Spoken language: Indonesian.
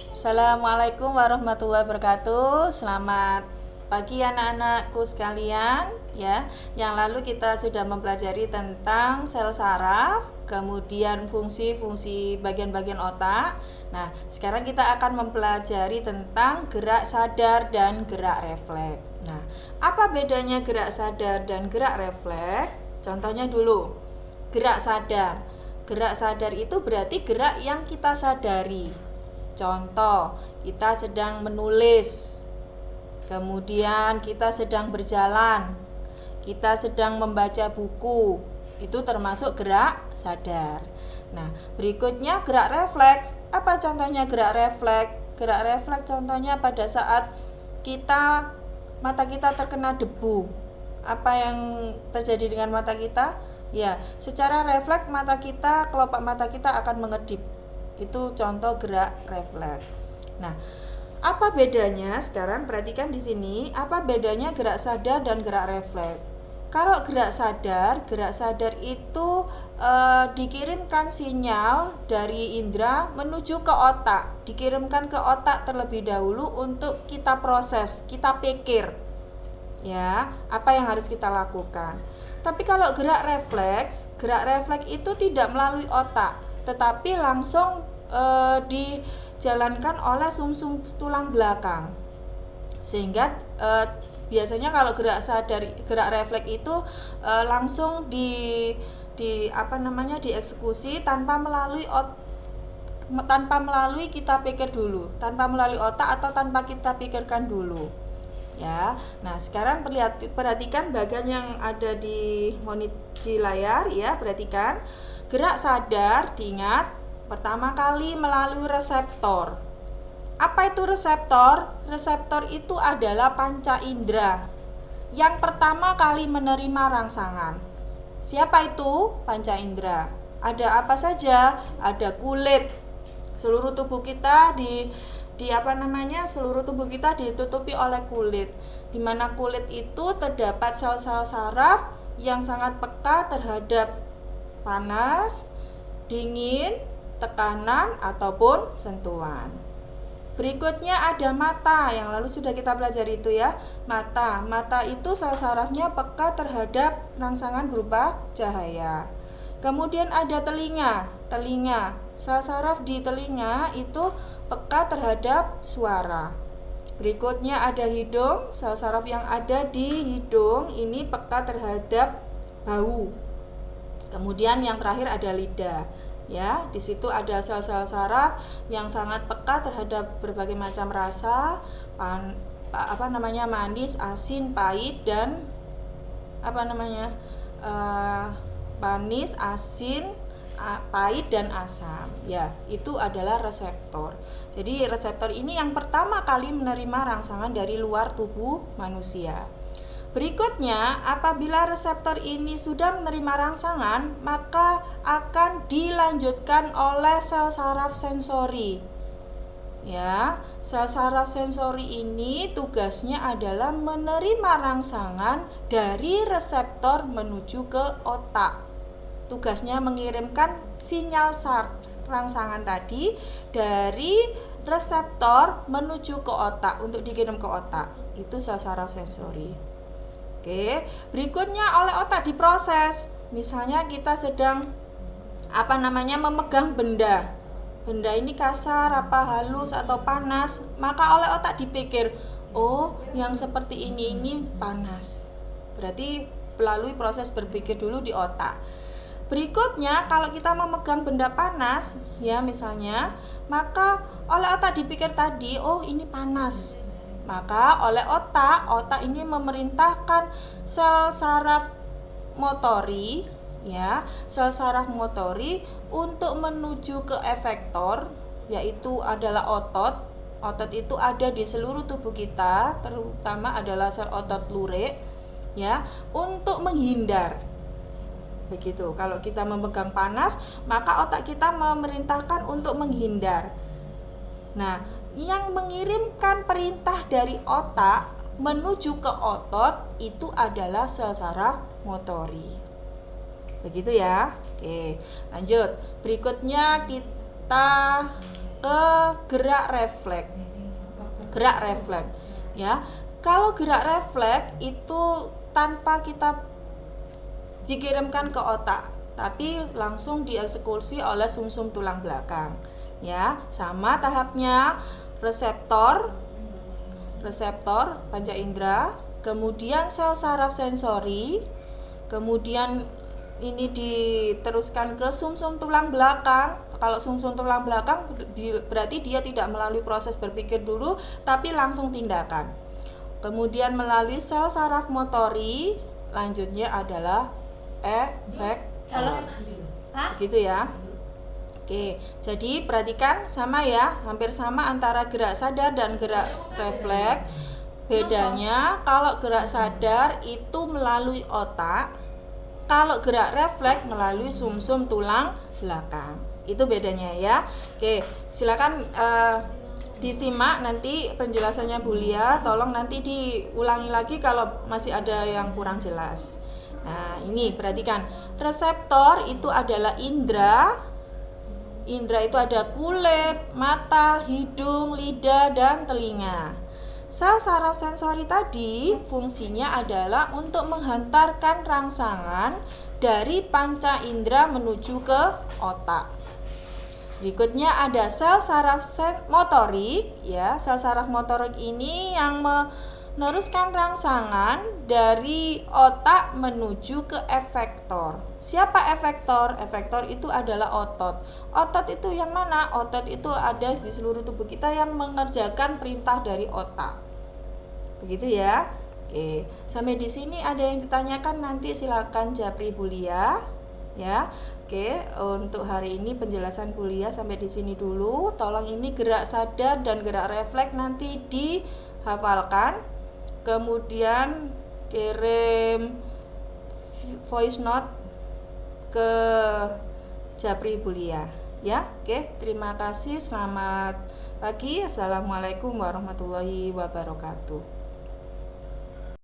Assalamualaikum warahmatullahi wabarakatuh. Selamat pagi anak-anakku sekalian ya. Yang lalu kita sudah mempelajari tentang sel saraf, kemudian fungsi-fungsi bagian-bagian otak. Nah, sekarang kita akan mempelajari tentang gerak sadar dan gerak refleks. Nah, apa bedanya gerak sadar dan gerak refleks? Contohnya dulu, gerak sadar. Gerak sadar itu berarti gerak yang kita sadari. Contoh, kita sedang menulis, kemudian kita sedang berjalan, kita sedang membaca buku. Itu termasuk gerak sadar. Nah, berikutnya gerak refleks. Apa contohnya gerak refleks? Gerak refleks contohnya pada saat mata kita terkena debu. Apa yang terjadi dengan mata kita? Ya, secara refleks kelopak mata kita akan mengedip. Itu contoh gerak refleks. Nah, apa bedanya? Sekarang perhatikan di sini, apa bedanya gerak sadar dan gerak refleks? Kalau gerak sadar itu dikirimkan sinyal dari indera menuju ke otak, dikirimkan ke otak terlebih dahulu untuk kita proses, kita pikir. Ya, apa yang harus kita lakukan? Tapi kalau gerak refleks itu tidak melalui otak, tetapi langsung dijalankan oleh sumsum tulang belakang. Sehingga biasanya kalau gerak refleks itu langsung dieksekusi tanpa melalui kita pikir dulu, tanpa melalui otak atau tanpa kita pikirkan dulu. Ya. Nah, sekarang perhatikan bagian yang ada di layar ya, perhatikan. Gerak sadar diingat pertama kali melalui reseptor. Apa itu reseptor? Reseptor itu adalah panca indera yang pertama kali menerima rangsangan. Siapa itu panca indera? Ada apa saja? Ada kulit. Seluruh tubuh kita seluruh tubuh kita ditutupi oleh kulit, di mana kulit itu terdapat sel-sel saraf yang sangat peka terhadap panas, dingin, tekanan ataupun sentuhan. Berikutnya ada mata, yang lalu sudah kita pelajari itu ya. Mata itu sel sarafnya peka terhadap rangsangan berupa cahaya. Kemudian ada telinga. Sel saraf di telinga itu peka terhadap suara. Berikutnya ada hidung, sel saraf yang ada di hidung ini peka terhadap bau. Kemudian yang terakhir ada lidah. Ya, di situ ada sel-sel saraf yang sangat peka terhadap berbagai macam rasa, manis, asin, pahit dan manis, asin, pahit dan asam. Ya, itu adalah reseptor. Jadi reseptor ini yang pertama kali menerima rangsangan dari luar tubuh manusia. Berikutnya, apabila reseptor ini sudah menerima rangsangan, maka akan dilanjutkan oleh sel saraf sensori. Ya, sel saraf sensori ini tugasnya adalah menerima rangsangan dari reseptor menuju ke otak. Tugasnya mengirimkan sinyal rangsangan tadi dari reseptor menuju ke otak untuk dikirim ke otak. Itu sel saraf sensori. Oke, berikutnya oleh otak diproses. Misalnya kita sedang memegang benda. Benda ini kasar, halus atau panas, maka oleh otak dipikir, oh, yang seperti ini panas. Berarti melalui proses berpikir dulu di otak. Berikutnya, kalau kita memegang benda panas, ya misalnya, maka oleh otak dipikir tadi, oh ini panas. Maka oleh otak ini memerintahkan sel saraf motori, ya, sel saraf motori untuk menuju ke efektor, yaitu adalah otot. Otot itu ada di seluruh tubuh kita, terutama adalah sel otot lurik, ya, untuk menghindar. Begitu. Kalau kita memegang panas, maka otak kita memerintahkan untuk menghindar. Nah, yang mengirimkan perintah dari otak menuju ke otot itu adalah sel saraf motori. Begitu ya. Oke, lanjut. Berikutnya kita ke gerak refleks. Gerak refleks ya. Kalau gerak refleks itu tanpa kita dikirimkan ke otak, tapi langsung dieksekusi oleh sumsum tulang belakang ya. Sama tahapnya, reseptor panca indera, kemudian sel saraf sensori, kemudian ini diteruskan ke sumsum tulang belakang. Kalau sumsum tulang belakang berarti dia tidak melalui proses berpikir dulu, tapi langsung tindakan. Kemudian melalui sel saraf motori, lanjutnya adalah efektor. Begitu ya. Oke, jadi perhatikan sama ya, hampir sama antara gerak sadar dan gerak refleks. Bedanya kalau gerak sadar itu melalui otak, kalau gerak refleks melalui sumsum tulang belakang. Itu bedanya ya. Oke, silakan disimak nanti penjelasannya Bu Lia. Tolong nanti diulangi lagi kalau masih ada yang kurang jelas. Nah, ini perhatikan. Reseptor itu adalah indera. Indera itu ada kulit, mata, hidung, lidah, dan telinga. Sel saraf sensori tadi fungsinya adalah untuk menghantarkan rangsangan dari panca indera menuju ke otak. Berikutnya ada sel saraf motorik ya. Sel saraf motorik ini yang meneruskan rangsangan dari otak menuju ke efektor. Siapa efektor? Efektor itu adalah otot. Otot itu yang mana? Otot itu ada di seluruh tubuh kita yang mengerjakan perintah dari otak. Begitu ya. Oke, sampai di sini ada yang ditanyakan, nanti silakan japri Bu Lia ya. Oke, untuk hari ini penjelasan Bu Lia sampai di sini dulu. Tolong ini gerak sadar dan gerak refleks nanti dihafalkan. Kemudian kirim voice note ke japri Bu Lia ya. Oke, terima kasih. Selamat pagi. Assalamualaikum warahmatullahi wabarakatuh.